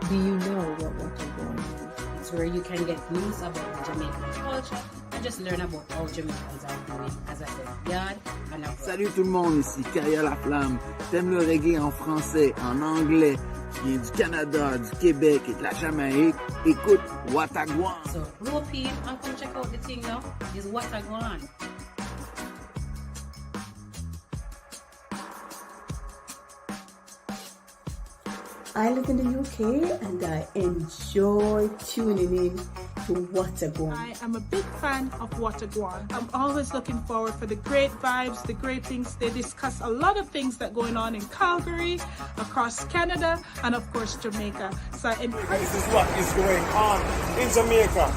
Do you know what Watergwan is? It's where you can get news about the Jamaican culture and just learn about how Jamaicans are doing, as I said, yard and abroad. Salut tout le monde, ici Carrière La Flamme. T'aimes le reggae en français, en anglais, qui vient du Canada, du Québec et de la Jamaïque? Écoute Watergwan. So rope in and come check out the thing now. It's Watergwan. I live in the UK and I enjoy tuning in to Watergwan. I am a big fan of Gwaan. I'm always looking forward for the great vibes, the great things. They discuss a lot of things that are going on in Calgary, across Canada, and of course Jamaica. So I encourage. This is what is going on in Jamaica.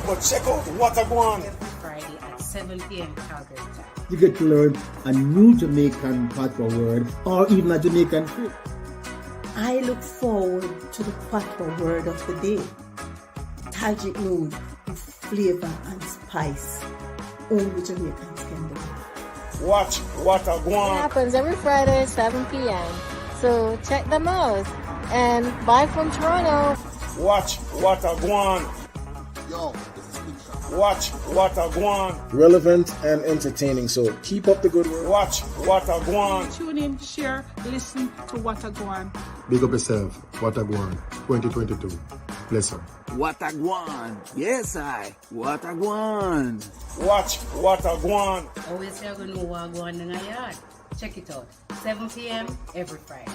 But check out Gwaan. Every Friday at 7 p.m. Calgary time. You get to learn a new Jamaican patois word or even a Jamaican trick. I look forward to the patois word of the day. Tajik mood with flavor and spice. Only Jamaicans can do. Watch Gwaan. It happens every Friday at 7 p.m. So check them out. And bye from Toronto. Watch Gwaan. Yo, this is Big Shot. Watch Gwaan. Relevant and entertaining, so keep up the good work. Watch Gwaan. Tune in, share, listen to Gwaan. Big up yourself. Watergwan 2022. Bless up. Watergwan. Yes, Watergwan. Watch Gwaan. Always you're going to know what going on in the yard. Check it out. 7 p.m. every Friday.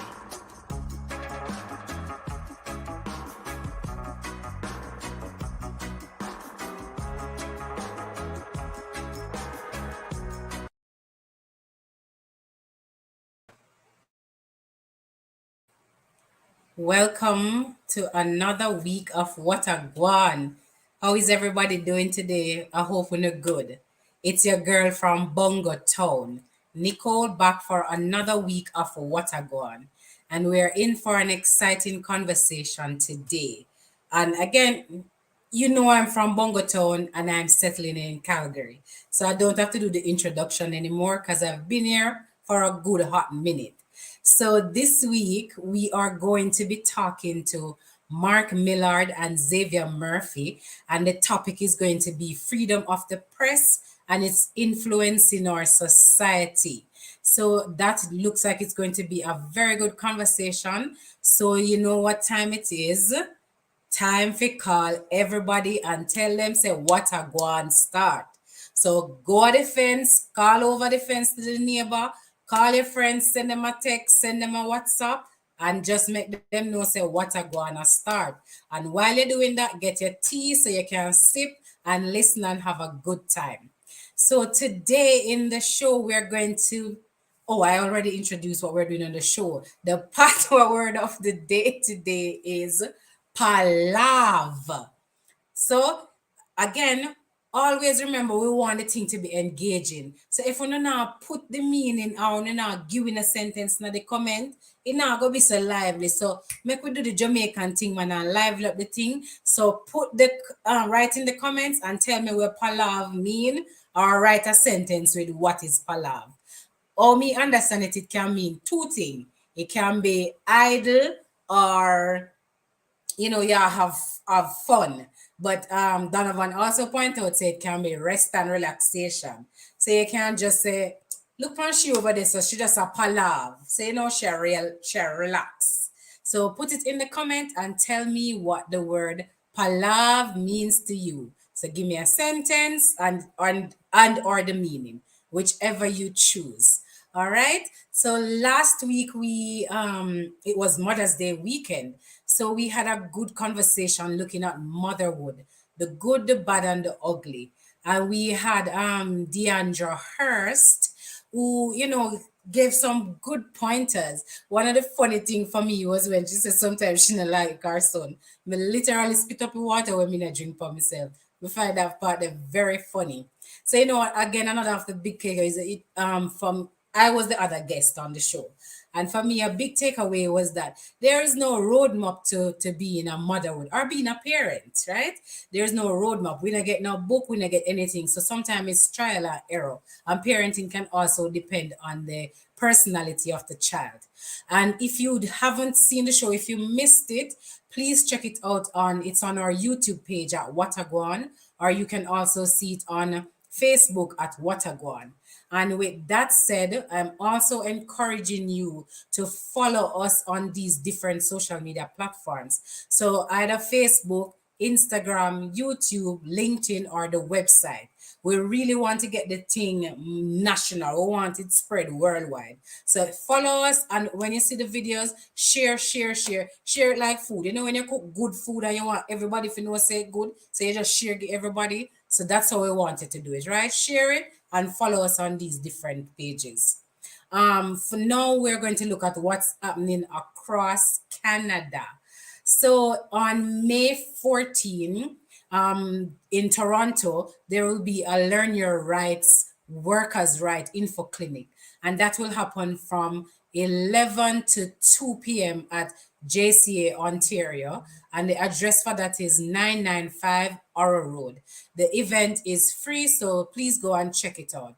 Welcome to another week of Watergwan. How is everybody doing today? I hope we're good. It's your girl from Bongo Town, Nicole, back for another week of Watergwan. And we're in for an exciting conversation today. And again, you know I'm from Bongo Town and I'm settling in Calgary. So I don't have to do the introduction anymore because I've been here for a good hot minute. So this week, we are going to be talking to Mark Milward and Xavier Murphy, and the topic is going to be freedom of the press and its influence in our society. So that looks like it's going to be a very good conversation. So you know what time it is? Time for call everybody and tell them, say, Watergwan start. So go at the fence, call over the fence to the neighbor, call your friends, send them a text, send them a WhatsApp, and just make them know, say, Watergwan start. And while you're doing that, get your tea so you can sip and listen and have a good time. So today in the show, we're going to, I already introduced what we're doing on the show. The patois word of the day today is palav. So again, always remember, we want the thing to be engaging. So if we not put the meaning or we not giving a sentence in the comment, it not going to be so lively. So make we do the Jamaican thing, man, and lively up the thing. So put the, write in the comments and tell me what palav mean, or write a sentence with what is palav. Or me understand it can mean two things. It can be idle or, you have fun. But Donovan also pointed out, say it can be rest and relaxation. So you can't just say, look on she over there, so she just a palav. Say she relax. So put it in the comment and tell me what the word palav means to you. So give me a sentence and or the meaning, whichever you choose. All right. So last week it was Mother's Day weekend. So we had a good conversation looking at motherhood, the good, the bad, and the ugly. And we had Deandra Hurst, who, gave some good pointers. One of the funny things for me was when she said sometimes she don't like her son. I literally spit up the water when I drink for myself. We find that part very funny. So, again, another of the big kicker is from I was the other guest on the show. And for me, a big takeaway was that there is no roadmap to being a motherhood or being a parent, right? There's no roadmap. We don't get no book, we don't get anything. So sometimes it's trial and error. And parenting can also depend on the personality of the child. And if you haven't seen the show, if you missed it, please check it out it's on our YouTube page at Watagwan, or you can also see it on Facebook at Watagwan. And with that said, I'm also encouraging you to follow us on these different social media platforms. So either Facebook, Instagram, YouTube, LinkedIn, or the website. We really want to get the thing national. We want it spread worldwide. So follow us, and when you see the videos, share it like food. You know, when you cook good food and you want everybody to know say it good, so you just share it everybody. So that's how we wanted to do it, right? Share it and follow us on these different pages. For now, we're going to look at what's happening across Canada. So on May 14, in Toronto, there will be a Learn Your Rights, Workers' Right Info Clinic, and that will happen from 11 to 2 p.m. at JCA, Ontario, and the address for that is 995 Oro Road. The event is free, so please go and check it out.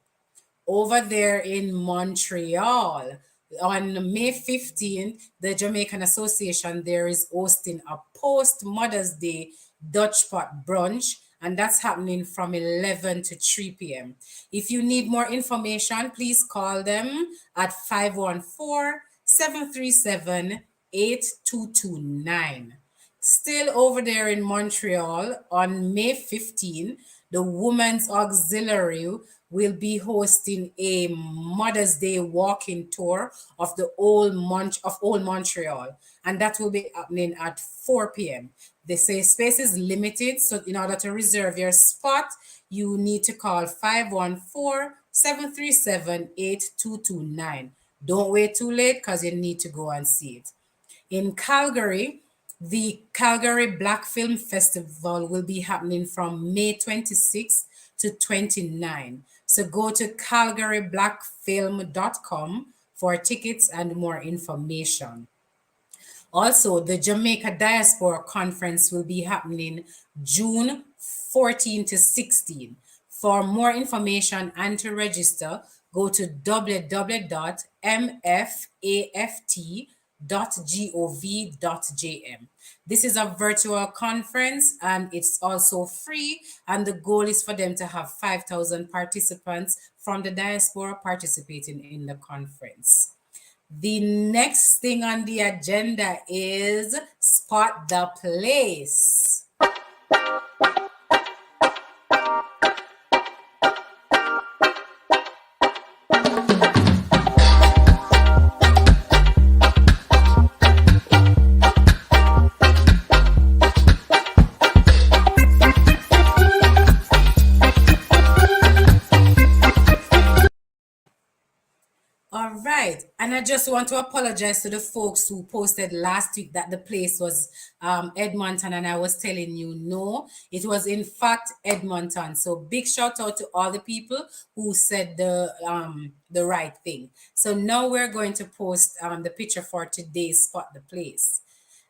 Over there in Montreal, on May 15th, the Jamaican Association there is hosting a post Mother's Day Dutch pot brunch, and that's happening from 11 to 3 p.m. If you need more information, please call them at 514-737-8229. Still over there in Montreal, on May 15, the Women's Auxiliary will be hosting a Mother's Day walking tour of the old Montreal, and that will be happening at 4 p.m. They say space is limited, so in order to reserve your spot, you need to call 514-737-8229. Don't wait too late because you need to go and see it. In Calgary, the Calgary Black Film Festival will be happening from May 26 to 29. So go to calgaryblackfilm.com for tickets and more information. Also, the Jamaica Diaspora Conference will be happening June 14 to 16. For more information and to register, go to www.mfaft.gov.jm. This is a virtual conference and it's also free, and the goal is for them to have 5,000 participants from the diaspora participating in the conference. The next thing on the agenda is Spot the Place. All right, and I just want to apologize to the folks who posted last week that the place was Edmonton, and I was telling you no, it was in fact Edmonton. So big shout out to all the people who said the right thing. So now we're going to post the picture for today's Spot the Place.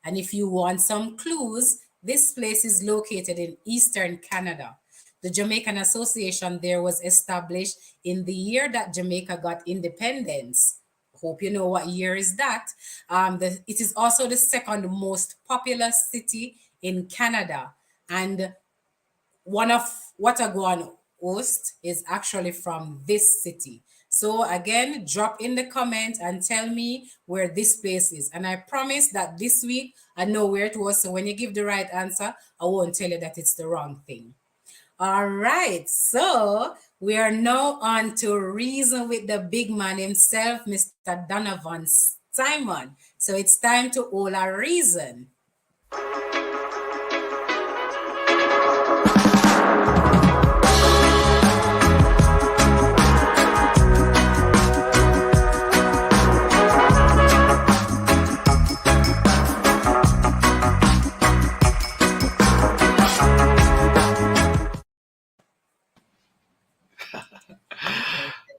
And if you want some clues, this place is located in Eastern Canada. The Jamaican Association there was established in the year that Jamaica got independence. Hope you know what year is that. It is also the second most populous city in Canada. And one of Watagwan host is actually from this city. So again, drop in the comment and tell me where this place is. And I promise that this week I know where it was. So when you give the right answer, I won't tell you that it's the wrong thing. All right, so we are now on to reason with the big man himself, Mr. Donovan Simon. So it's time to all our reason.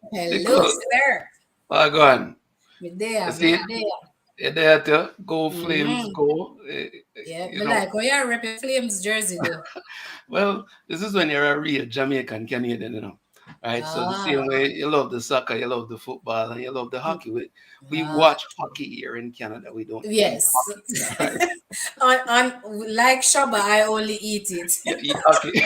Hello, sir. Go on. Me there, You me see, there. you're there to go Flames, Mm-hmm. go. Yeah, You me know, like how you rep your Flames jersey though. well, this is when you're a real Jamaican Canadian, right? So the Ah, same way you love the soccer, you love the football, and you love the hockey. We ah, watch hockey here in Canada. We don't eat yes. hockey, right? on like Shaba, I only eat it. You eat hockey,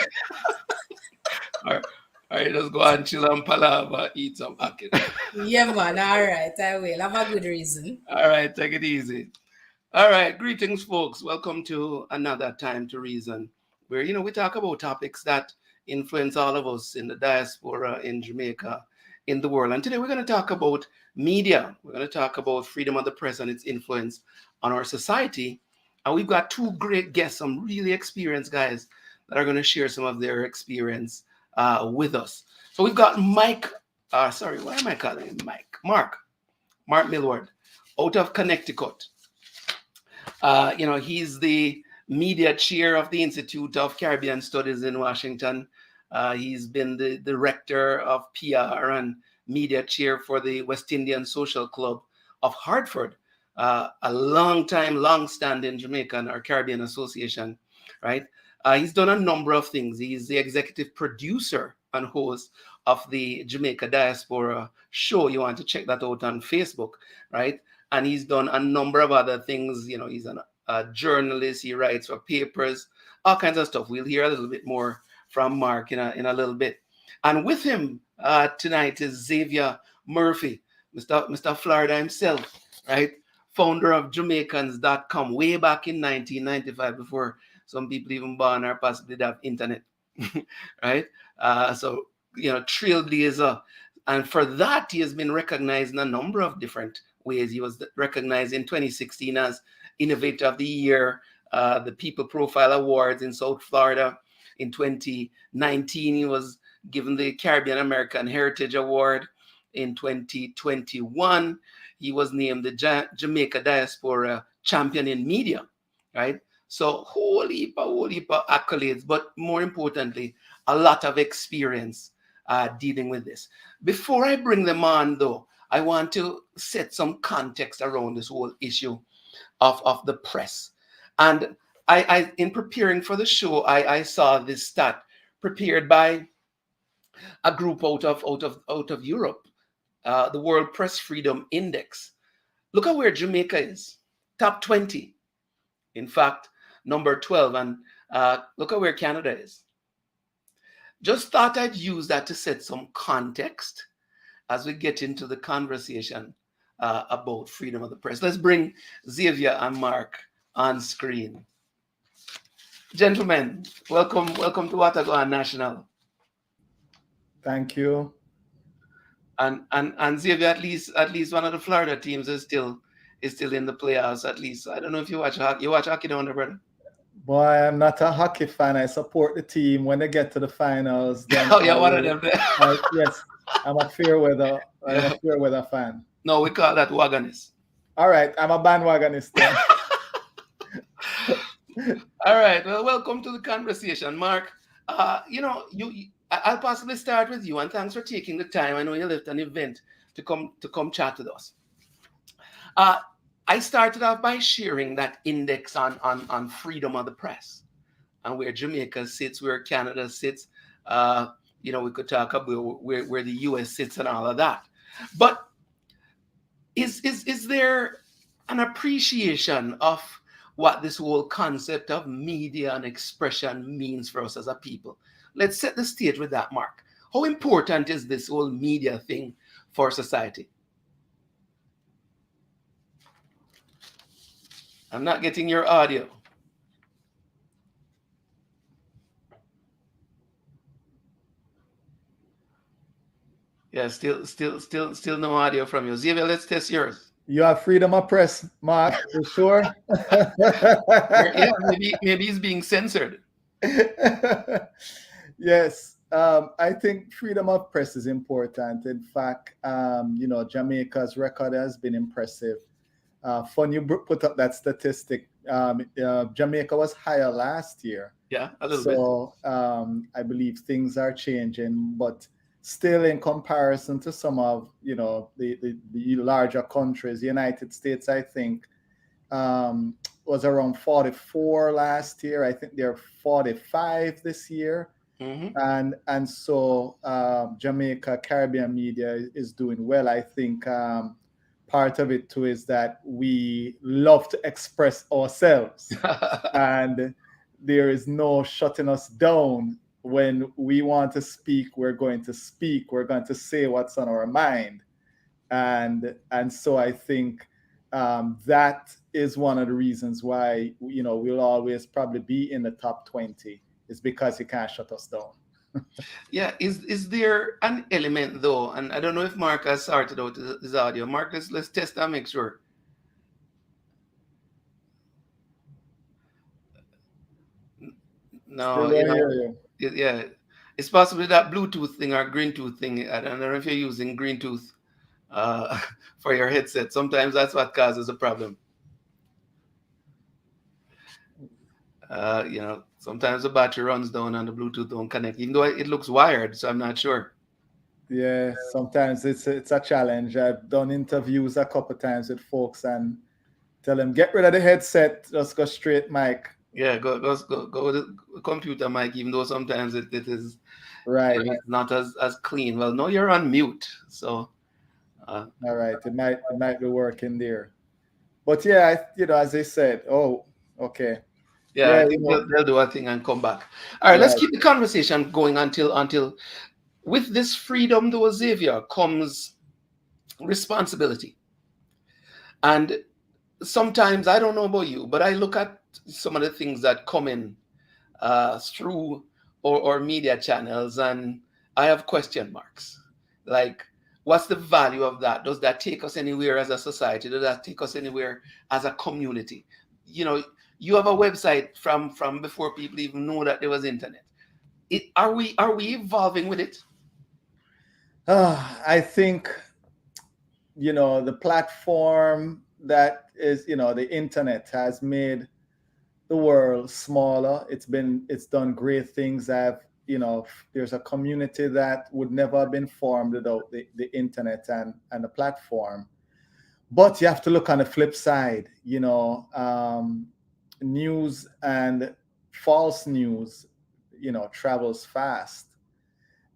or, or you just go and chill and palava, eat some hockey. Yeah, man. All right, I will. Have a good reason. All right, take it easy. All right, greetings, folks. Welcome to another Time to Reason, where we talk about topics that influence all of us in the diaspora, in Jamaica, in the world. And today we're going to talk about media. We're going to talk about freedom of the press and its influence on our society. And we've got two great guests, some really experienced guys that are going to share some of their experience with us. So we've got Mike. Sorry, why am I calling him Mike? Mark Milward, out of Connecticut. He's the media chair of the Institute of Caribbean Studies in Washington. He's been the director of PR and media chair for the West Indian Social Club of Hartford, a long-standing Jamaican or Caribbean association, right? He's done a number of things. He's the executive producer and host of the Jamaica Diaspora show. You want to check that out on Facebook, right? And he's done a number of other things. He's a journalist. He writes for papers, all kinds of stuff. We'll hear a little bit more from Mark in a little bit. And with him tonight is Xavier Murphy, Mr. Florida himself, right? Founder of Jamaicans.com way back in 1995, before some people even born or possibly have internet, right? So, trailblazer. And for that, he has been recognized in a number of different ways. He was recognized in 2016 as Innovator of the Year, the People Profile Awards in South Florida. In 2019, he was given the Caribbean American Heritage Award. In 2021, he was named the Jamaica Diaspora Champion in Media, right? So whole heap of accolades, but more importantly, a lot of experience dealing with this. Before I bring them on, though, I want to set some context around this whole issue of the press. And I in preparing for the show, I saw this stat prepared by a group out of Europe, the World Press Freedom Index. Look at where Jamaica is, top 20. In fact, number 12. And look at where Canada is. Just thought I'd use that to set some context as we get into the conversation about freedom of the press. Let's bring Xavier and Mark on screen. Gentlemen, welcome to Gwaan National. Thank you. And Xavier, at least one of the Florida teams is still in the playoffs. At least I don't know if you watch hockey. You watch hockey down there, brother? Boy, I'm not a hockey fan. I support the team when they get to the finals. Then oh, yeah, one of them. Yes, I'm a fair weather fan. No, we call that wagonist. All right, I'm a bandwagonist. All right. Well, welcome to the conversation, Mark. I'll possibly start with you, and thanks for taking the time. I know you left an event to come chat with us. I started off by sharing that index on freedom of the press and where Jamaica sits, where Canada sits. We could talk about where the US sits and all of that. But is there an appreciation of what this whole concept of media and expression means for us as a people? Let's set the stage with that, Mark. How important is this whole media thing for society? I'm not getting your audio. Yeah, still no audio from you. Xavier, let's test yours. You have freedom of press, Mark, for sure. Yeah, maybe he's being censored. Yes, I think freedom of press is important. In fact, Jamaica's record has been impressive. Fun you put up that statistic. Jamaica was higher last year. Yeah, a little bit. So I believe things are changing, but still in comparison to some of, you know, the larger countries. The United States, I think, was around 44 last year. I think they're 45 this year. And so Jamaica Caribbean media is doing well. I think part of it too is that we love to express ourselves, and there is no shutting us down. When we want to speak, we're going to speak. We're going to say what's on our mind, and so I think that is one of the reasons why, you know, we'll always probably be in the top 20. Is because you can't shut us down. Yeah, is there an element though? And I don't know if Mark has started out his audio. Mark, let's test and make sure. No, you know, yeah, it's possibly that Bluetooth thing or green tooth thing. I don't know if you're using green tooth for your headset. Sometimes that's what causes a problem. You know, sometimes the battery runs down and the Bluetooth don't connect, even though it looks wired, so I'm not sure. Yeah, sometimes it's a challenge. I've done interviews a couple of times with folks and tell them, get rid of the headset, just go straight mic. Yeah, go with the computer mic, even though sometimes it is right, you know, not as clean. Well, no, you're on mute, so all right, it might be working there. But yeah, you know, as I said, oh, okay. Yeah, I think they'll do a thing and come back. All right, let's keep the conversation going until with this freedom, though, Xavier, comes responsibility. And sometimes, I don't know about you, but I look at some of the things that come in through or media channels, and I have question marks. Like, what's the value of that? Does that take us anywhere as a society? Does that take us anywhere as a community? You know, you have a website from before people even know that there was internet. Are we evolving with it? I think, you know, the platform that is, you know, the internet has made the world smaller. It's done great things. You know, there's a community that would never have been formed without the internet and the platform. But you have to look on the flip side, you know, news and false news, you know, travels fast,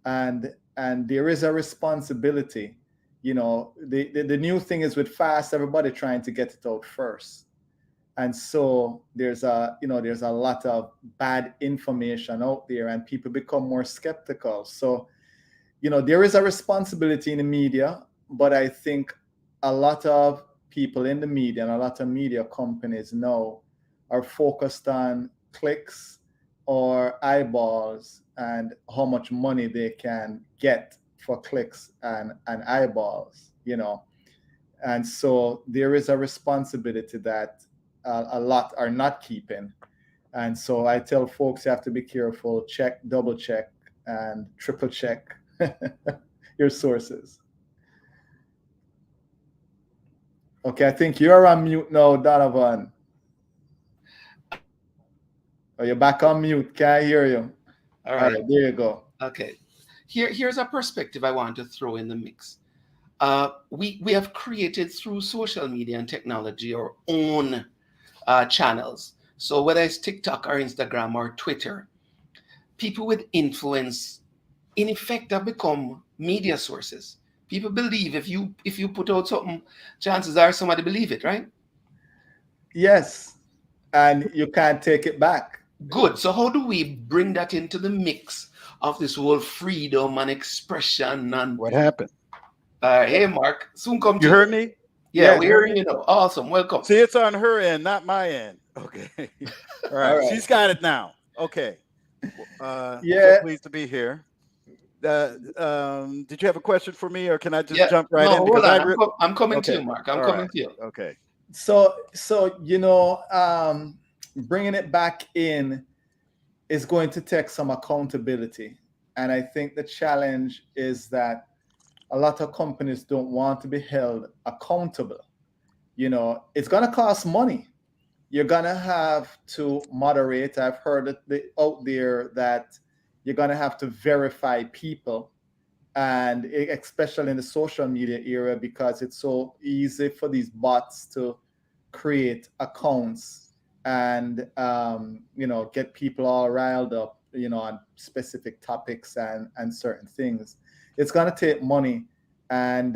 and there is a responsibility. You know, the new thing is with fast, everybody trying to get it out first, and so there's a lot of bad information out there, and people become more skeptical. So, you know, there is a responsibility in the media, but I think a lot of people in the media and a lot of media companies now are focused on clicks or eyeballs and how much money they can get for clicks and eyeballs, you know. And so there is a responsibility that a lot are not keeping. And so I tell folks, you have to be careful, check, double check, and triple check your sources. Okay, I think you're on mute now, Donovan. Oh, you're back on mute. Can't hear you. All right, there you go. Okay, here's a perspective I want to throw in the mix. We have created through social media and technology our own channels. So whether it's TikTok or Instagram or Twitter, people with influence, in effect, have become media sources. People believe if you put out something, chances are somebody believe it, right? Yes, and you can't take it back. Good. So how do we bring that into the mix of this whole freedom and expression? And what happened? Hey, Mark. Soon come. You heard me? Yeah, we're hearing you now. Awesome. Welcome. See, it's on her end, not my end. Okay. All right. She's got it now. Okay. Yeah. So pleased to be here. Did you have a question for me, or can I just jump right in? Hold on. I'm coming to you, Mark. I'm coming to you. Okay. So you know, bringing it back in is going to take some accountability, and I think the challenge is that a lot of companies don't want to be held accountable. You know, it's going to cost money. You're going to have to moderate. I've heard out there that you're going to have to verify people, and especially in the social media era, because it's so easy for these bots to create accounts and get people all riled up, on specific topics and certain things. It's going to take money, and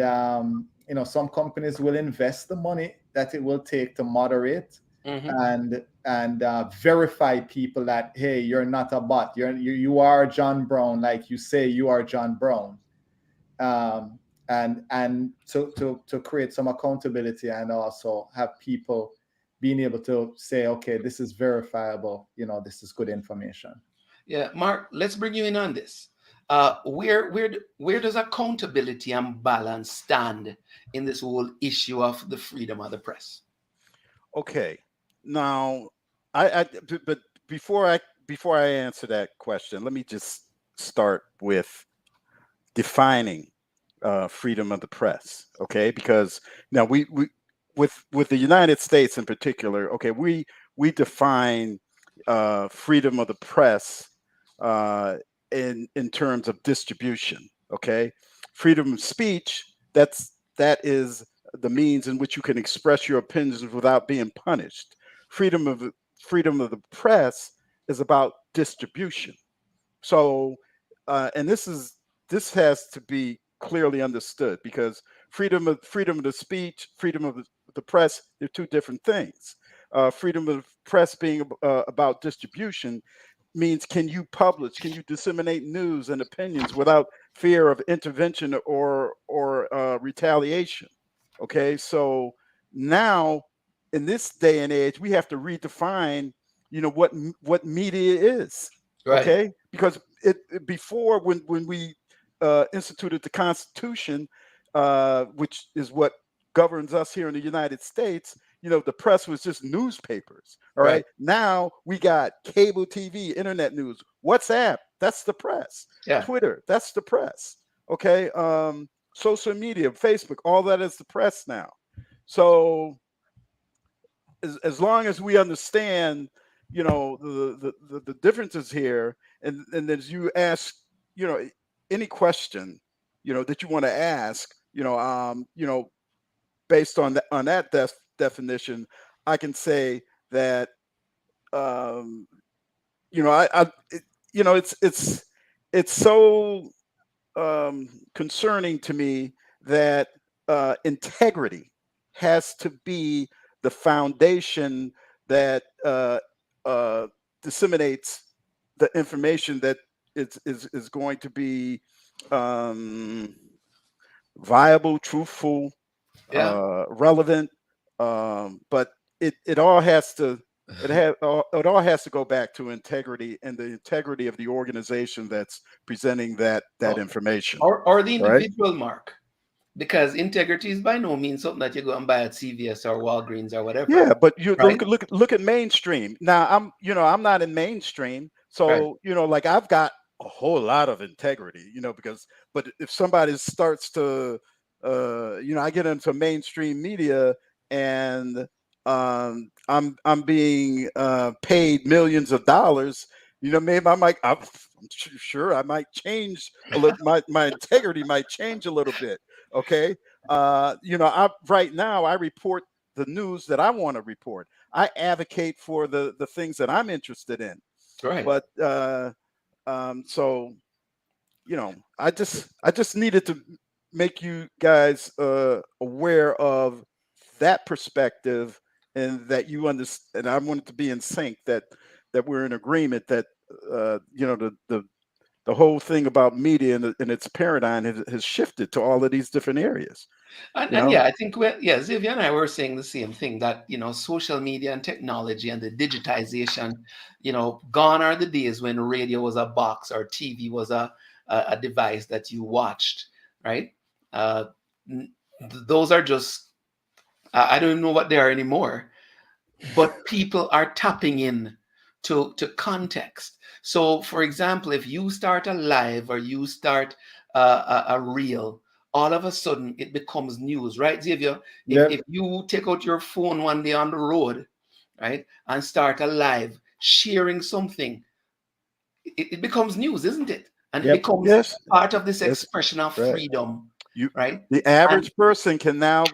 some companies will invest the money that it will take to moderate and verify people that, hey, you're not a bot, you are John Brown, like you say you are John Brown. And to create some accountability, and also have people being able to say, okay, this is verifiable, this is good information. Yeah, Mark, let's bring you in on this. Where does accountability and balance stand in this whole issue of the freedom of the press? Okay, now but before I answer that question, let me just start with defining freedom of the press. Okay, because now we with the United States in particular, okay, we define freedom of the press in terms of distribution. Okay, freedom of speech, that is the means in which you can express your opinions without being punished. Freedom of the press is about distribution. So, and this has to be clearly understood, because freedom of the speech, freedom of the press, they're two different things. Freedom of the press being about distribution means, can you disseminate news and opinions without fear of intervention or retaliation? Okay, so now in this day and age, we have to redefine, what media is. Right. Okay, because before, when we instituted the Constitution, which is what governs us here in the United States, the press was just newspapers. All right. Now we got cable TV, internet news, WhatsApp, that's the press. Yeah. Twitter, that's the press. Okay. Social media, Facebook, all that is the press now. So as long as we understand, the differences here, and as you ask, any question, that you want to ask, based on that definition, I can say that, it's so concerning to me that integrity has to be the foundation that disseminates the information that is going to be viable, truthful, relevant, but it all has to go back to integrity, and the integrity of the organization that's presenting that information, or the individual, right? Mark, because integrity is by no means something that you go and buy at CVS or Walgreens or whatever. Yeah, but you look at mainstream. Now I'm not in mainstream, so like I've got a whole lot of integrity, but if somebody starts to I get into mainstream media, and I'm being paid millions of dollars, maybe I'm sure I might change a little. My integrity might change a little bit. Okay, right now I report the news that I want to report. I advocate for the things that I'm interested in. Right. But so I just needed to make you guys aware of that perspective, and that you understand. And I wanted to be in sync, that we're in agreement that the whole thing about media and its paradigm has shifted to all of these different areas. And yeah, I think Xavier and I were saying the same thing, that social media and technology and the digitization, gone are the days when radio was a box or TV was a device that you watched, right? Those are just, I don't know what they are anymore, but people are tapping in to context. So, for example, if you start a live or you start a reel, all of a sudden it becomes news, right, Xavier? If you take out your phone one day on the road, right, and start a live sharing something, it becomes news, isn't it? and it Yep. becomes Yes. part of this Yes. expression of Right. freedom, You, right? the average person can now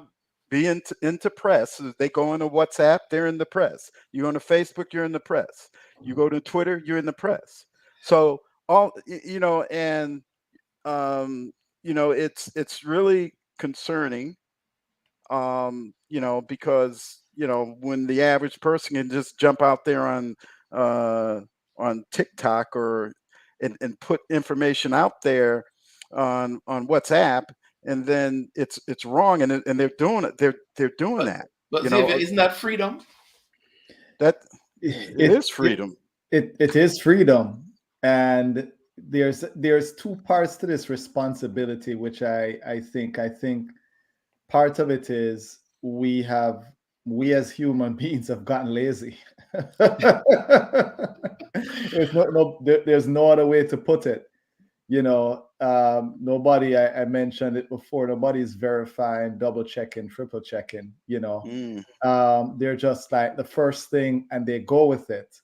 be into press. They go into WhatsApp, they're in the press. You go to Facebook, you're in the press. You go to Twitter, you're in the press. So all and it's really concerning, because when the average person can just jump out there on TikTok and put information out there on WhatsApp, and then it's wrong, and they're doing it. They're doing that. But Xavier, isn't that freedom? That it is freedom. It is freedom, and there's two parts to this responsibility, which I think part of it is we as human beings have gotten lazy. There's no other way to put it. Nobody, I mentioned it before, nobody's verifying, double checking, triple checking. They're just like the first thing, and they go with it.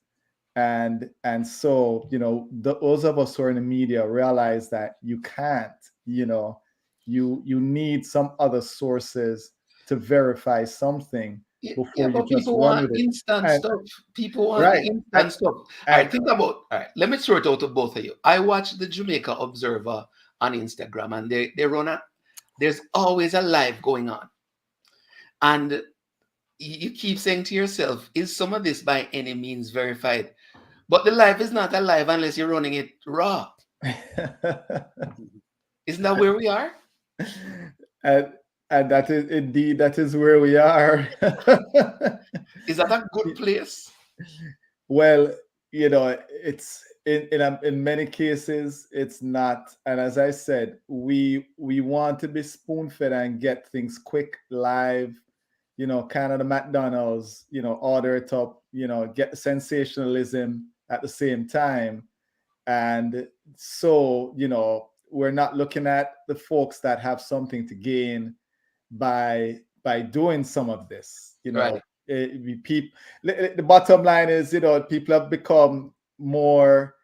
And so those of us who are in the media realize that you can't, you need some other sources to verify something before you just people run want with it. instant stuff. People want Right. instant stuff. All right, think about. All right, let me throw it out to both of you. I watch the Jamaica Observer on Instagram, and they run a. There's always a live going on, and you keep saying to yourself, "Is some of this by any means verified?" But the live is not alive unless you're running it raw. Isn't that where we are? And that is indeed, that is where we are. Is that a good place? Well, it's in many cases it's not. And as I said, we want to be spoon-fed and get things quick, live, kind of the McDonald's, order it up, get sensationalism at the same time. And so, we're not looking at the folks that have something to gain by doing some of this. Right. The bottom line is, people have become more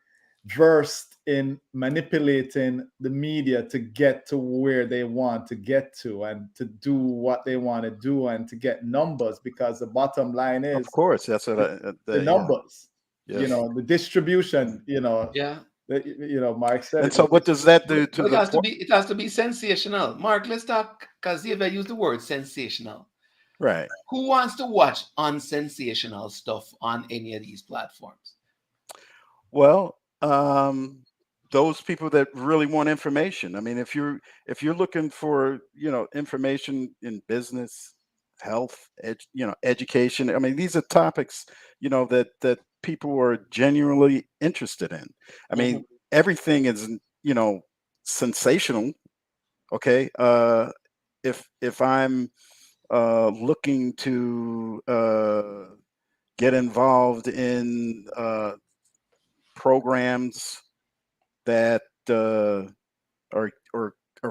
versed in manipulating the media to get to where they want to get to, and to do what they want to do, and to get numbers, because the bottom line is, of course, that's what the numbers. Yeah. the distribution. Yeah. Mark said. And so, what does that do to it has to be? It has to be sensational. Mark, let's talk, because Xavier used the word sensational. Right. Who wants to watch unsensational stuff on any of these platforms? Well, those people that really want information. I mean, if you're looking for information in business, health, education. I mean, these are topics that people are genuinely interested in. I mean, everything is sensational. Okay, if I'm looking to get involved in programs that are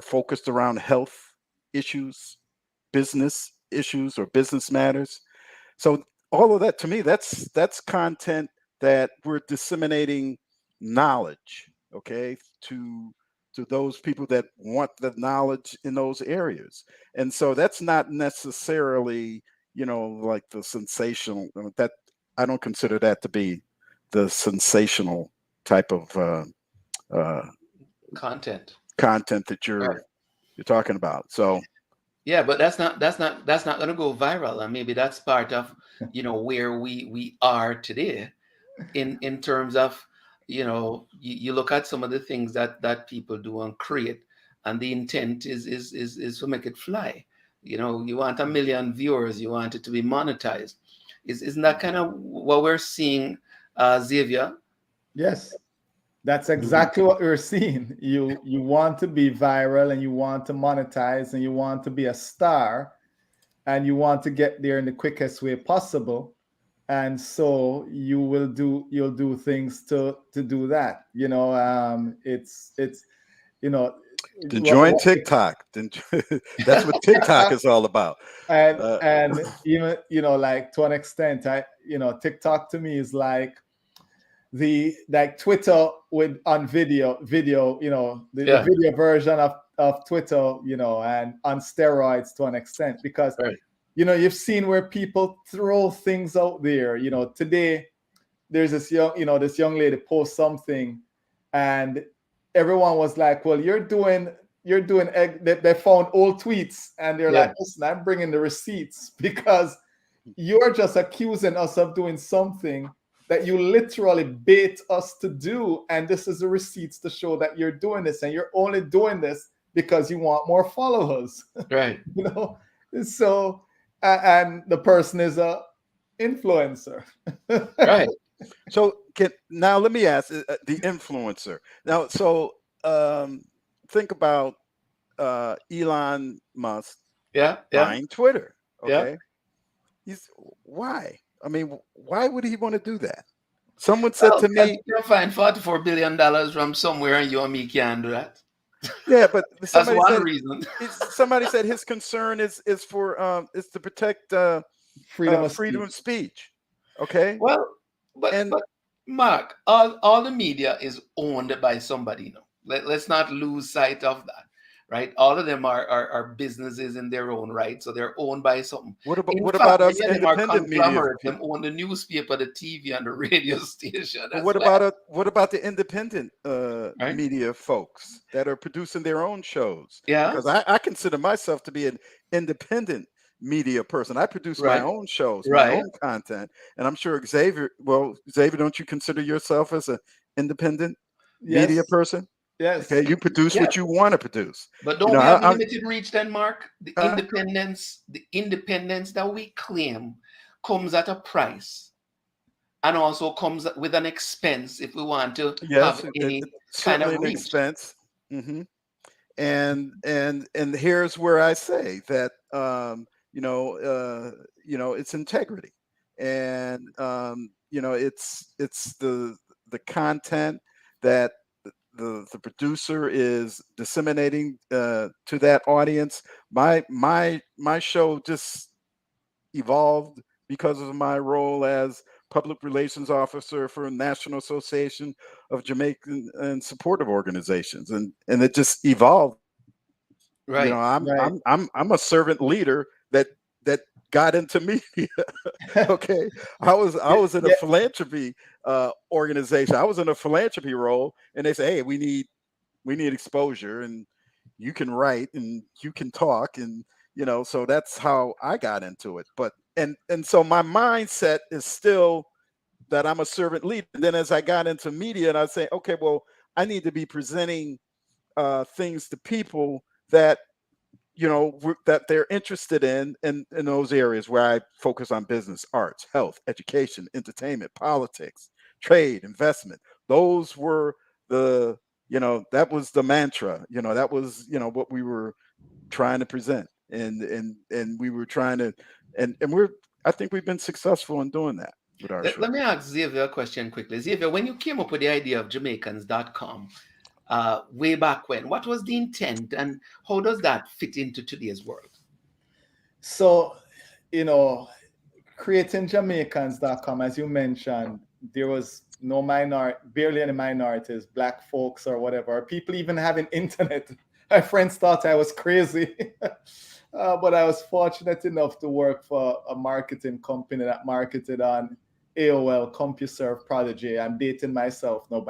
focused around health issues, business issues, or business matters. So all of that, to me, that's content that we're disseminating knowledge, okay, to those people that want the knowledge in those areas. And so that's not necessarily, like the sensational, that I don't consider that to be the sensational type of content that you're talking about. So yeah, but that's not going to go viral, and maybe that's part of where we are today in terms of you look at some of the things that people do and create, and the intent is to make it fly. You want 1 million viewers, you want it to be monetized. Isn't that kind of what we're seeing, Xavier? Yes, that's exactly what we're seeing. You want to be viral, and you want to monetize, and you want to be a star, and you want to get there in the quickest way possible. And so you'll do things to do that. It's then join TikTok. That's what TikTok is all about. And even like, to an extent, TikTok to me is like the like Twitter with on video, you know, the video version of Twitter, you know, and on steroids to an extent, because you know, you've seen where people throw things out there. You know, today there's this young lady post something, and everyone was like, well, you're doing they found old tweets, and they're like, listen, I'm bringing the receipts, because you're just accusing us of doing something that you literally bait us to do, and this is the receipts to show that you're doing this, and you're only doing this because you want more followers. Right. You know, so and the person is a influencer. Right. So now let me ask the influencer. Now, so think about Elon Musk buying Twitter. Okay. Why? I mean, why would he want to do that? Someone said to me, "You'll find $44 billion from somewhere, and you and me can't do that." Yeah, but that's one reason. Somebody said his concern is to protect freedom of speech. Okay. Well, but Mark, all the media is owned by somebody. Let's not lose sight of that. Right, all of them are businesses in their own right, so they're owned by something. What about us independent media? Them own the newspaper, the TV, and the radio station. What about the independent media folks that are producing their own shows? Yeah, because I consider myself to be an independent media person. I produce my own shows, my own content, and I'm sure Xavier. Well, Xavier, don't you consider yourself as an independent media person? Yes. Okay, you produce what you want to produce. But don't we have limited reach then, Mark? The independence that we claim comes at a price, and also comes with an expense if we want to have any kind of reach. Expense. Mm-hmm. And here's where I say that it's integrity, and it's the content that the producer is disseminating to that audience. My show just evolved because of my role as public relations officer for National Association of Jamaican and Supportive Organizations, and it just evolved. Right. You know, I'm a servant leader that got into media. Okay, I was in a philanthropy organization. I was in a philanthropy role, and they say, hey, we need exposure, and you can write and you can talk, and so that's how I got into it. But and so my mindset is still that I'm a servant leader. And then as I got into media, and I say, okay, well, I need to be presenting things to people that that they're interested in those areas where I focus on business, arts, health, education, entertainment, politics, trade, investment. Those were that was the mantra, that was, what we were trying to present. And we were trying to, and I think we've been successful in doing that with our show. Let me ask Xavier a question quickly. Xavier, when you came up with the idea of Jamaicans.com, way back when, what was the intent, and how does that fit into today's world? So, creating Jamaicans.com, as you mentioned, there was no barely any minorities, Black folks or whatever, people even having internet. My friends thought I was crazy, but I was fortunate enough to work for a marketing company that marketed on AOL, CompuServe, Prodigy. I'm dating myself now,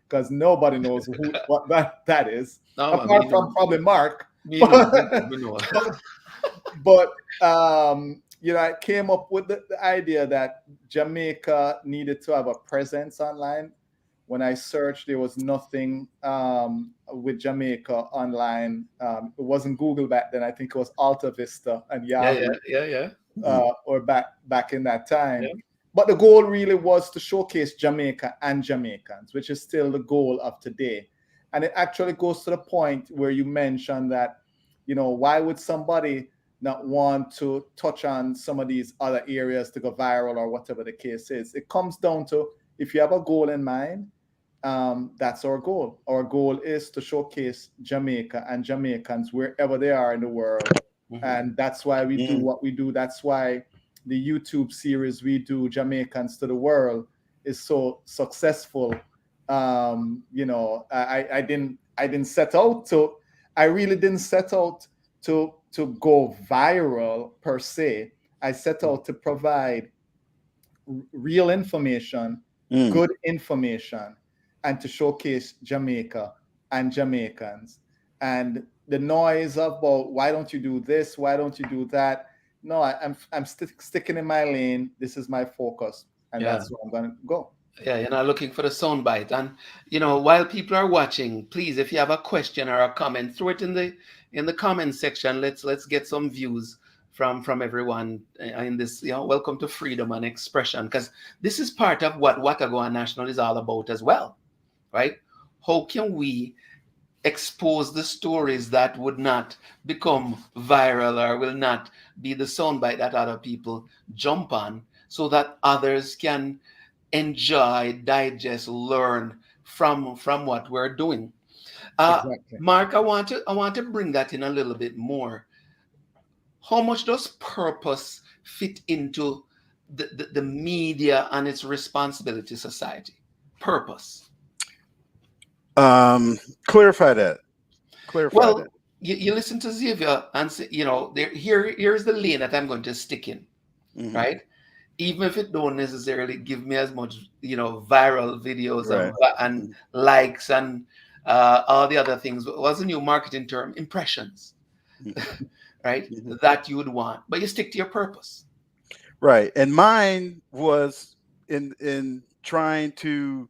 because nobody knows what that is, apart from probably Mark. But I came up with the idea that Jamaica needed to have a presence online. When I searched, there was nothing with Jamaica online. It wasn't Google back then. I think it was Alta Vista and Yahoo. Or back in that time. Yeah. But the goal really was to showcase Jamaica and Jamaicans, which is still the goal of today. And it actually goes to the point where you mentioned that, why would somebody not want to touch on some of these other areas to go viral or whatever the case is? It comes down to, if you have a goal in mind, that's our goal. Our goal is to showcase Jamaica and Jamaicans wherever they are in the world. Mm-hmm. And that's why we do what we do. That's why the YouTube series we do, Jamaicans to the World, is so successful. You know, I didn't set out to. I really didn't set out to go viral per se. I set out to provide real information, good information, and to showcase Jamaica and Jamaicans. And the noise about why don't you do this, why don't you do that? No, I'm sticking in my lane. This is my focus, and Yeah. that's where I'm going to go. Yeah, you're not looking for the soundbite. And you know, while people are watching, please, if you have a question or a comment, throw it in the comment section. Let's get some views from everyone in this. You know, welcome to freedom and expression, because this is part of what Gwaan National is all about as well, right? How can we expose the stories that would not become viral or will not be the soundbite that other people jump on, so that others can enjoy, digest, learn from what we're doing. Exactly. Mark, I want to bring that in a little bit more. How much does purpose fit into the media and its responsibility society? Purpose. Clarify that. Well, you listen to Xavier and say, you know, here's the lane that I'm going to stick in, right? Even if it don't necessarily give me as much, you know, viral videos and likes and all the other things. What's the new marketing term? Impressions, right? That you would want, but you stick to your purpose. Right. And mine was in trying to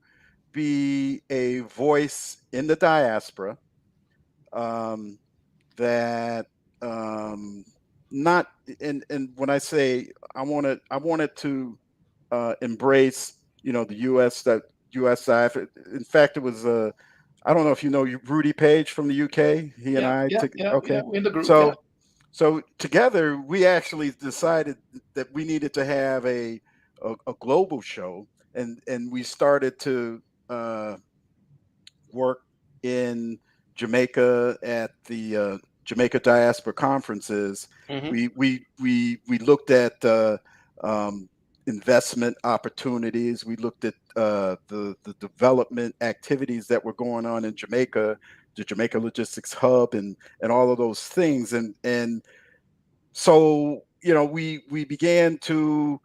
be a voice in the diaspora, that not and when I say I wanted to embrace, you know, the US side. In fact, it was I don't know if you know Rudy Page from the UK. He and I took we're in the group. So together we actually decided that we needed to have a global show, and we started to work in Jamaica at the Jamaica Diaspora Conferences. We looked at investment opportunities. We looked at the development activities that were going on in Jamaica, the Jamaica Logistics Hub, and all of those things. And so, you know, we began to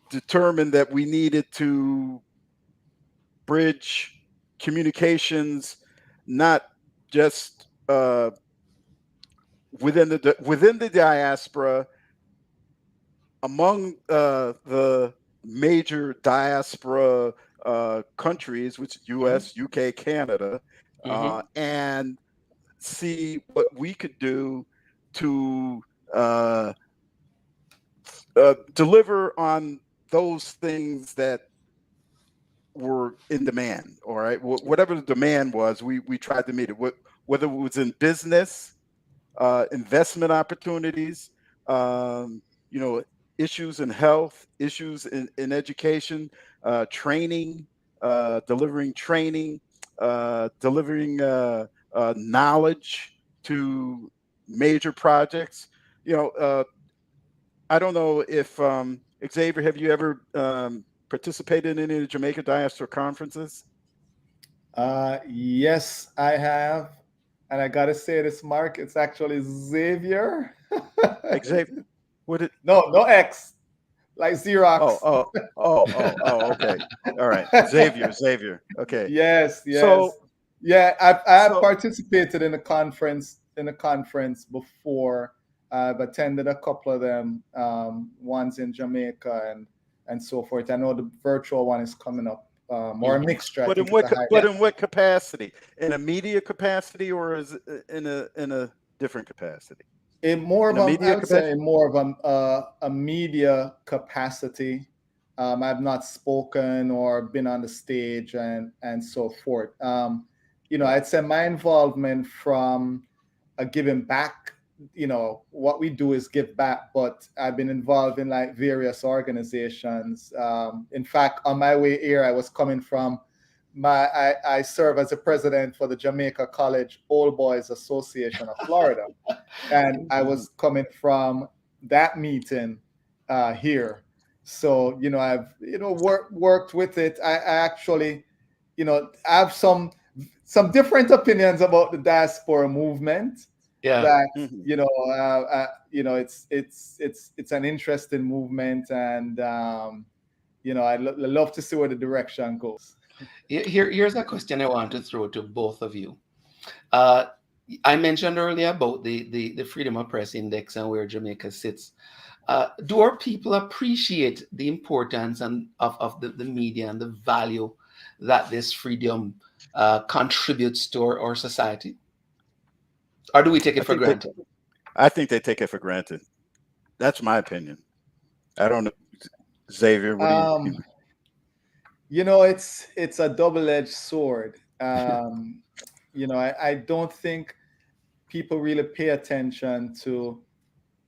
determine that we needed to bridge communications, not just within the diaspora, among the major diaspora countries, which US, UK, Canada, and see what we could do to deliver on those things that were in demand. All right, whatever the demand was, we tried to meet it. Whether it was in business, investment opportunities, you know, issues in health, issues in education, training, delivering training, delivering knowledge to major projects. You know, I don't know if Xavier, have you ever participated in any of the Jamaica Diaspora conferences? Yes, I have. And I gotta say this, Mark, it's actually Xavier. Xavier? No X, like Xerox. Okay. All right. Xavier. Okay. Yes. So, yeah, I've participated in a conference before. I've attended a couple of them, ones in Jamaica and so forth. I know the virtual one is coming up, or a mixture. But in what capacity? In a media capacity, or is it in a different capacity? More of a media capacity. I've not spoken or been on the stage and so forth. You know, I'd say my involvement from a giving back. You know, what we do is give back, but I've been involved in like various organizations. In fact, on my way here, I was coming from I serve as a president for the Jamaica College Old Boys Association of Florida. And I was coming from that meeting here. So, I've, worked with it. I actually, have some different opinions about the diaspora movement. Yeah. That, it's an interesting movement, and, I love to see where the direction goes. Here's a question I want to throw to both of you. I mentioned earlier about the Freedom of Press Index and where Jamaica sits. Do our people appreciate the importance of the media and the value that this freedom contributes to our society? Or do we take it for granted? I think they take it for granted. That's my opinion. I don't know. Xavier, what do you it's a double-edged sword. I don't think people really pay attention to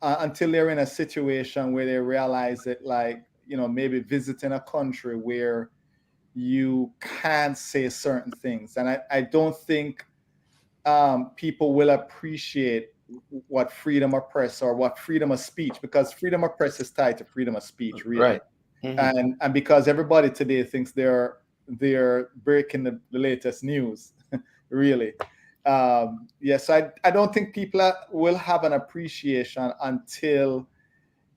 until they're in a situation where they realize it, like, maybe visiting a country where you can't say certain things. And I don't think people will appreciate what freedom of press or what freedom of speech, because freedom of press is tied to freedom of speech, really. Right. Mm-hmm. And because everybody today thinks they're breaking the latest news, really. Yes, I don't think people will have an appreciation until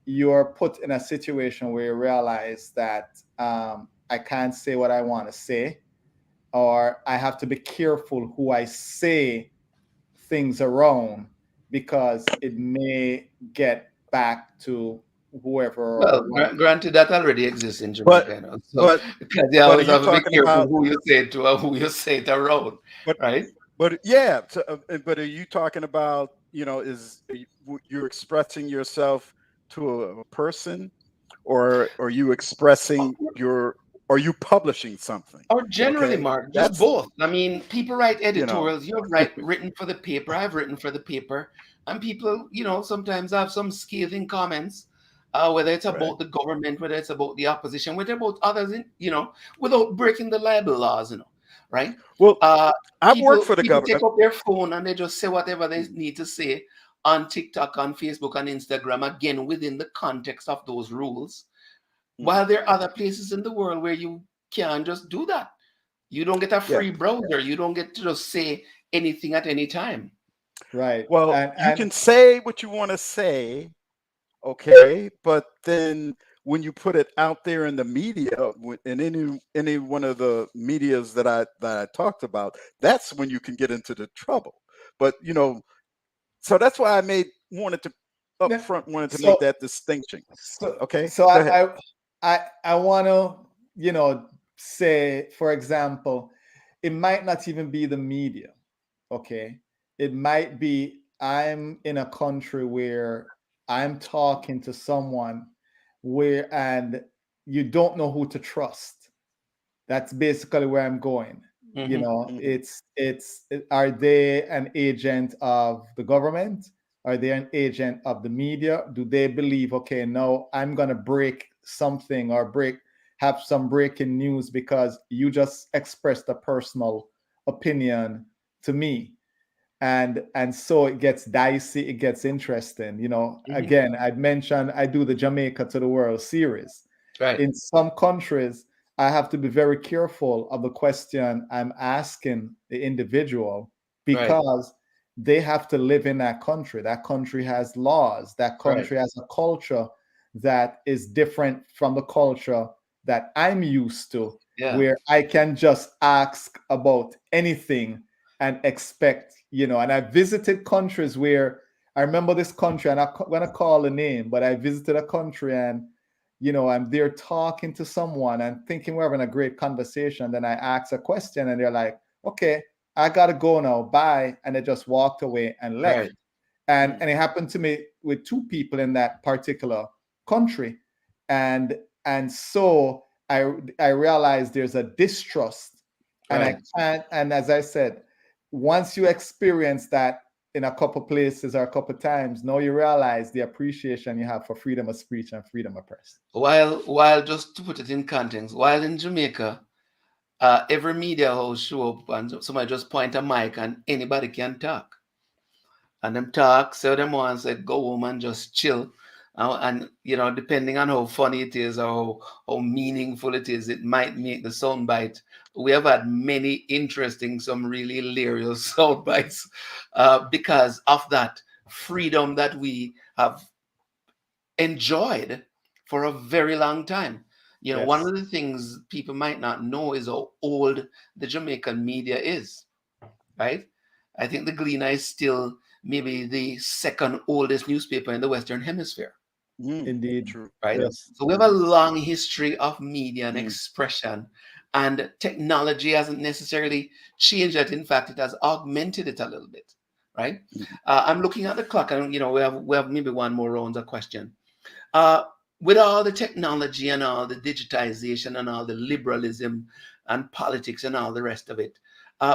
you're put in a situation where you realize that I can't say what I want to say, or I have to be careful who I say things around, because it may get back to whoever. Well, granted, that already exists in Jamaica. Because you always have to be careful who you say it to or who you say it around, right? But yeah, but are you talking about, is you're expressing yourself to a person, or are you expressing are you publishing something? Or generally, Mark, just both. I mean, people write editorials. You've written for the paper. I've written for the paper. And people, sometimes have some scathing comments, whether it's about the government, whether it's about the opposition, whether about others, without breaking the libel laws, right? Well, I've worked for the government. People take up their phone and they just say whatever they need to say on TikTok, on Facebook, on Instagram, again, within the context of those rules. While there are other places in the world where you can't just do that. You don't get a free browser. You don't get to just say anything at any time. Right. Well, you can say what you want to say, okay, but then when you put it out there in the media, in any one of the medias that I talked about, that's when you can get into the trouble. But so that's why I wanted to make that distinction. Okay. So I want to say, for example, it might not even be the media. Okay, it might be I'm in a country where I'm talking to someone and you don't know who to trust. That's basically where I'm going. Mm-hmm. Are they an agent of the government? Are they an agent of the media? Do they believe, okay, no, I'm going to break something or have some breaking news because you just expressed a personal opinion to me? And so it gets dicey, it gets interesting. Mm-hmm. Again, I'd mentioned I do the Jamaica to the World series. Right. In some countries, I have to be very careful of the question I'm asking the individual, because they have to live in that country. That country has laws. That country has a culture that is different from the culture that I'm used to, where I can just ask about anything and expect, and I visited countries where I remember this country, and I'm going to call a name, but I visited a country and, I'm there talking to someone and thinking we're having a great conversation. Then I ask a question and they're like, okay, I got to go now. Bye. And they just walked away and left. Right. And it happened to me with two people in that particular country. And so I realized there's a distrust. And I can't, and as I said, once you experience that in a couple places or a couple times, now you realize the appreciation you have for freedom of speech and freedom of press. While just to put it in context, while in Jamaica, every media house show up and somebody just point a mic and anybody can talk. And them talk, say them once, say go home and just chill. And depending on how funny it is or how meaningful it is, it might make the soundbite. We have had many interesting, some really hilarious soundbites because of that freedom that we have enjoyed for a very long time. One Yes. of the things people might not know is how old the Jamaican media is, right? I think the Gleaner is still maybe the second oldest newspaper in the Western Hemisphere, Indeed. True. right? Yes. So we have a long history of media and expression, and technology hasn't necessarily changed that. In fact, it has augmented it a little bit, right? I'm looking at the clock, and we have maybe one more round of question. With all the technology and all the digitization and all the liberalism and politics and all the rest of it,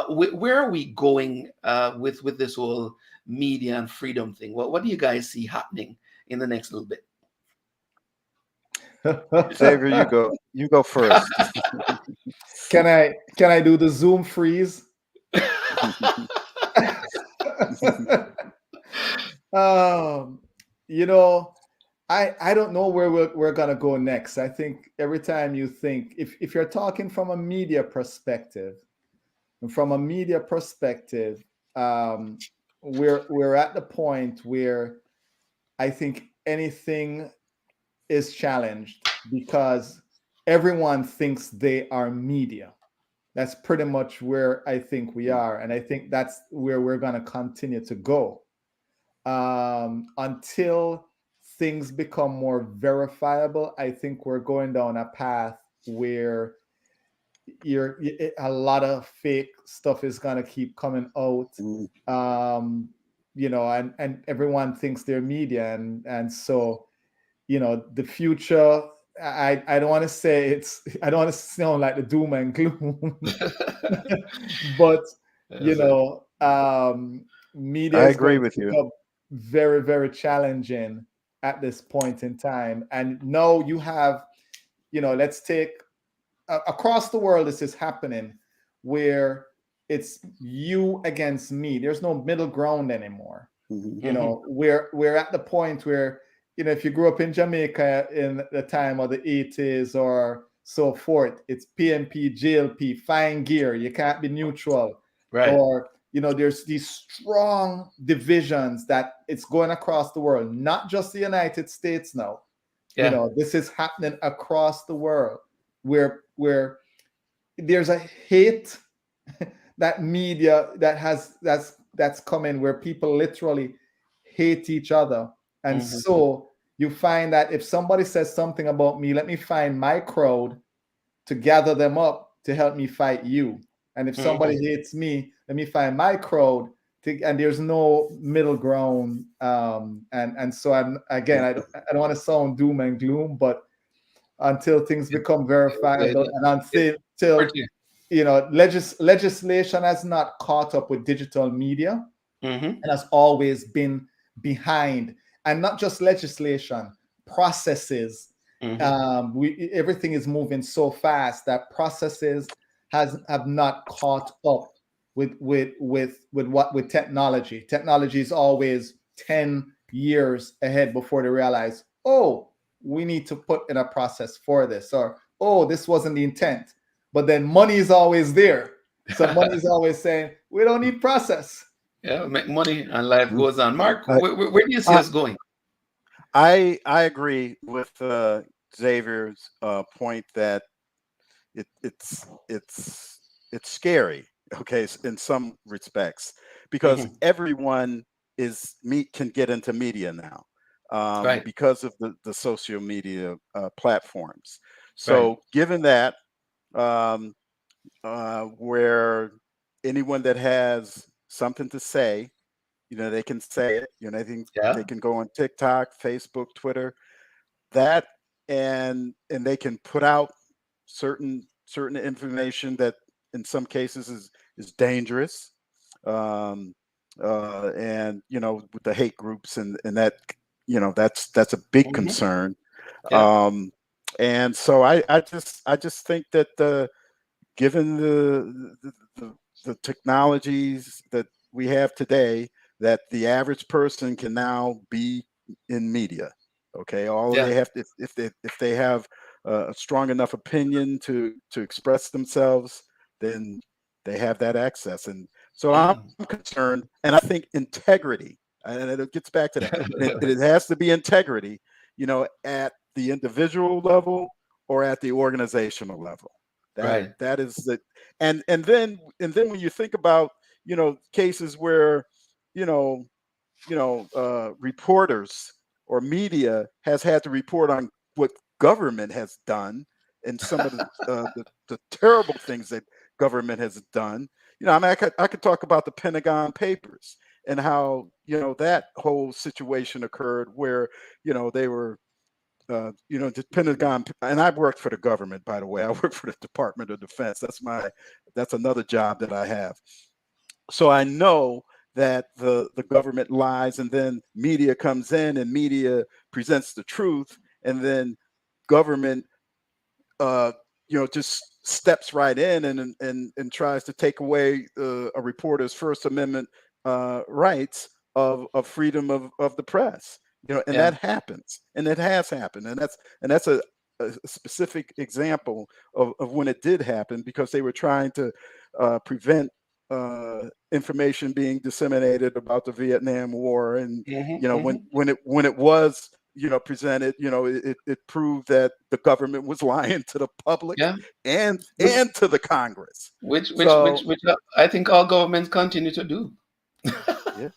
where are we going with this whole media and freedom thing? What do you guys see happening in the next little bit? Xavier, you go first. Can I do the Zoom freeze? You know, I don't know where we're gonna go next. I think every time you think, if you're talking from a media perspective, we're at the point where I think anything is challenged because everyone thinks they are media. That's pretty much where I think we are, and I think that's where we're gonna continue to go until things become more verifiable. I think we're going down a path where a lot of fake stuff is gonna keep coming out. And everyone thinks they're media, and so the future. I don't want to say I don't want to sound like the doom and gloom, but media I is agree going with to you. become very, very challenging at this point in time. And now you have, let's take across the world, this is happening where it's you against me. There's no middle ground anymore. We're at the point where, if you grew up in Jamaica in the time of the 80s or so forth, it's PNP, JLP, fine gear. You can't be neutral. Right. Or, there's these strong divisions that it's going across the world, not just the United States now. Yeah. This is happening across the world where there's a hate that media that's coming, where people literally hate each other. And so you find that if somebody says something about me, let me find my crowd to gather them up to help me fight you. And if somebody hates me, let me find my crowd and there's no middle ground. And so I don't want to sound doom and gloom, but until things become verifiable and until legislation has not caught up with digital media and has always been behind. And not just legislation, processes. Everything is moving so fast that processes have not caught up with technology. Technology is always 10 years ahead before they realize, oh, we need to put in a process for this, or oh, this wasn't the intent. But then money is always there. So money is always saying, we don't need process. Yeah, make money and life goes on. Mark, where do you see us going? I agree with Xavier's point that it's scary, okay, in some respects, because everyone can get into media now, because of the social media platforms. So given that, where anyone that has something to say, they can say it. I think they can go on TikTok, Facebook, Twitter, and they can put out certain information that in some cases is dangerous, and with the hate groups and that, that's a big concern. And so I just think that given the technologies that we have today, that the average person can now be in media. Okay, all Yeah. they have to, if they have a strong enough opinion to express themselves, then they have that access. And so I'm concerned, and I think integrity, and it gets back to that. It has to be integrity, at the individual level or at the organizational level. Right. That is the, and then when you think about cases where reporters or media has had to report on what government has done and some of the terrible things that government has done. I mean, I could talk about the Pentagon Papers and how that whole situation occurred where they were the Pentagon, and I've worked for the government, by the way. I work for the Department of Defense. That's another job that I have. So I know that the government lies, and then media comes in and media presents the truth, and then government just steps right in and tries to take away a reporter's First Amendment rights of freedom of the press. And that happens, and it has happened, and that's a specific example of when it did happen, because they were trying to prevent information being disseminated about the Vietnam War, and when it was presented, it proved that the government was lying to the public and to the Congress, which I think all governments continue to do. Yeah.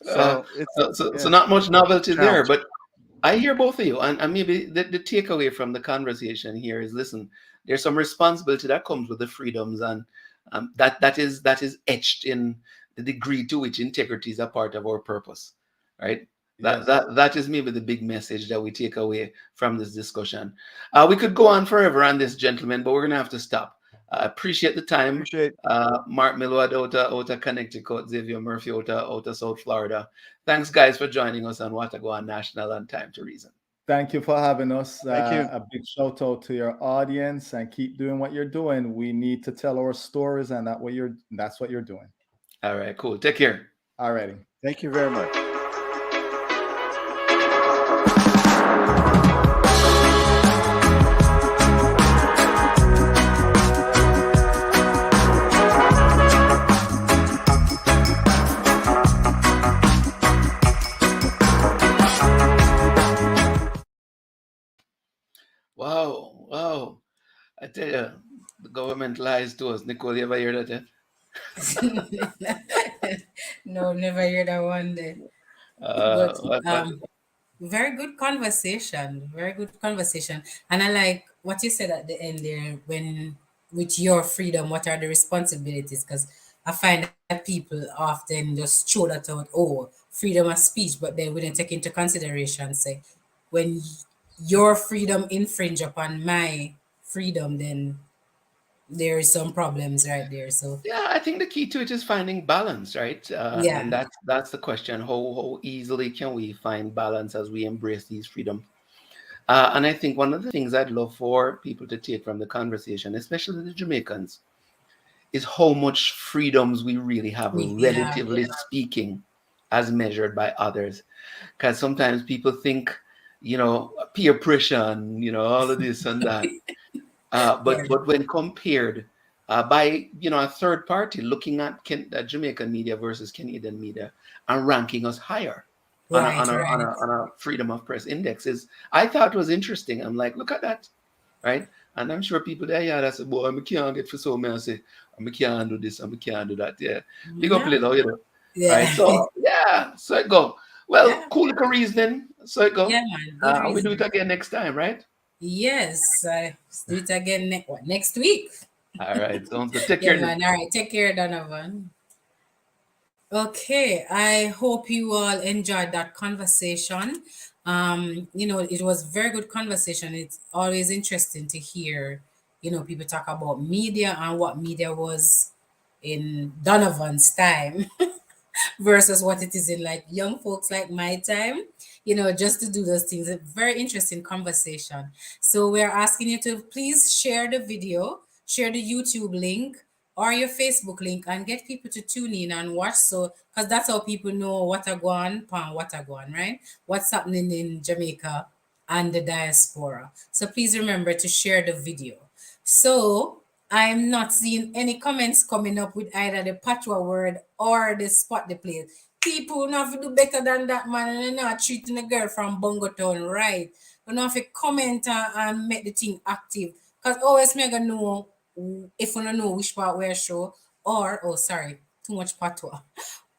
So so not much novelty there, but I hear both of you, and maybe the takeaway from the conversation here is: listen, there's some responsibility that comes with the freedoms, and that is etched in the degree to which integrity is a part of our purpose, right? That is maybe the big message that we take away from this discussion. We could go on forever on this, gentlemen, but we're gonna have to stop. I appreciate the time. Mark Milward out of Connecticut, Xavier Murphy out of South Florida. Thanks, guys, for joining us on Gwaan National and Time to Reason. Thank you for having us. Thank you. A big shout out to your audience, and keep doing what you're doing. We need to tell our stories, and that's what you're doing. All right, cool. Take care. All righty. Thank you very much. Wow. I tell you, the government lies to us. Nicole, you ever hear that? No, never heard that one day. Very good conversation. Very good conversation. And I like what you said at the end there, when with your freedom, what are the responsibilities? Because I find that people often just throw that out, freedom of speech, but they wouldn't take into consideration, say, when your freedom infringe upon my freedom, then there is some problems right there. So yeah, I think the key to it is finding balance, right? And that's the question. How easily can we find balance as we embrace these freedoms? And I think one of the things I'd love for people to take from the conversation, especially the Jamaicans, is how much freedoms we really have, relatively speaking, as measured by others. Because sometimes people think, peer pressure and, all of this and that. But when compared by, a third party looking at Jamaican media versus Canadian media and ranking us higher on a freedom of press indexes, I thought was interesting. I'm like, look at that, right? And I'm sure people there, that say, boy, I can't get for so many. I say, I can't do this, I can't do that. Yeah. Big up little, Right? So, so it go. Well, cool little reasoning. So it go. Yeah, man. We do it again next time, right? Yes. Let's do it again next week. All right. Sounds good. Take care. Man. All right. Take care, Donovan. Okay. I hope you all enjoyed that conversation. It was very good conversation. It's always interesting to hear, people talk about media and what media was in Donovan's time versus what it is in like young folks like my time, just to do those things. A very interesting conversation. So we're asking you to please share the video, share the YouTube link or your Facebook link and get people to tune in and watch. So, because that's how people know what a gone, what a gone, right? What's happening in Jamaica and the diaspora. So please remember to share the video. So I'm not seeing any comments coming up with either the patois word or the spot the place. People not have to do better than that, man, and they're not treating a girl from Bongo Town right. You know, if you comment and make the thing active. Because always me gonna know if you don't know which part where show, or oh sorry, too much patois.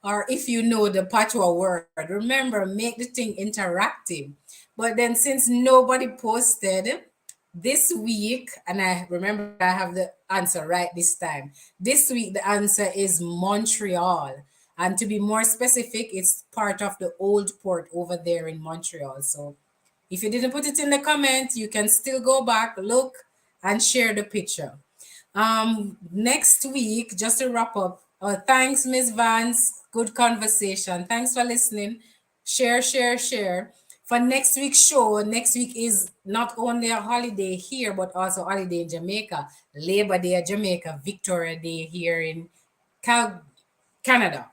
Or if you know the patois word, remember, make the thing interactive. But then since nobody posted this week, and I remember I have the answer right this time. This week the answer is Montreal. And to be more specific, it's part of the old port over there in Montreal. So if you didn't put it in the comment, you can still go back, look, and share the picture. Next week, just to wrap up, thanks, Miss Vance. Good conversation. Thanks for listening. Share, share, share. For next week's show, next week is not only a holiday here, but also holiday in Jamaica. Labor Day, Jamaica, Victoria Day here in Canada.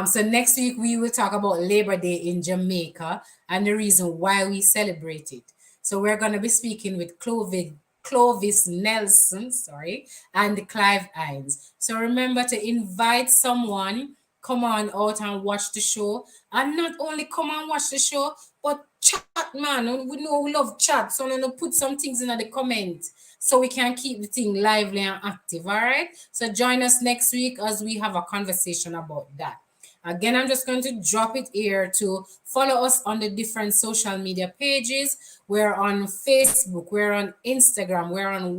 So next week we will talk about Labor Day in Jamaica and the reason why we celebrate it. So we're going to be speaking with Clovis Nelson, and Clive Hines. So remember to invite someone, come on out and watch the show. And not only come and watch the show, but chat, man. We know we love chat. So I'm going to put some things in the comment so we can keep the thing lively and active, all right? So join us next week as we have a conversation about that. Again, I'm just going to drop it here to follow us on the different social media pages. We're on Facebook, we're on Instagram, we're on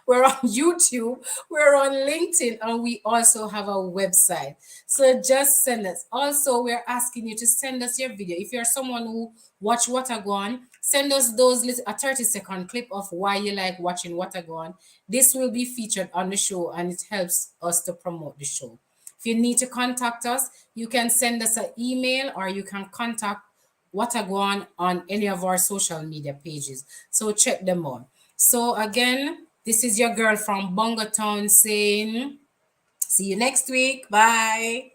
we're on YouTube, we're on LinkedIn, and we also have a website. So just send us. Also, we're asking you to send us your video. If you're someone who watch What a Gwaan, send us those a 30-second clip of why you like watching What a Gwaan. This will be featured on the show, and it helps us to promote the show. If you need to contact us, you can send us an email or you can contact What a Gwaan on any of our social media pages. So check them out. So again, this is your girl from Bongo Town saying, see you next week. Bye.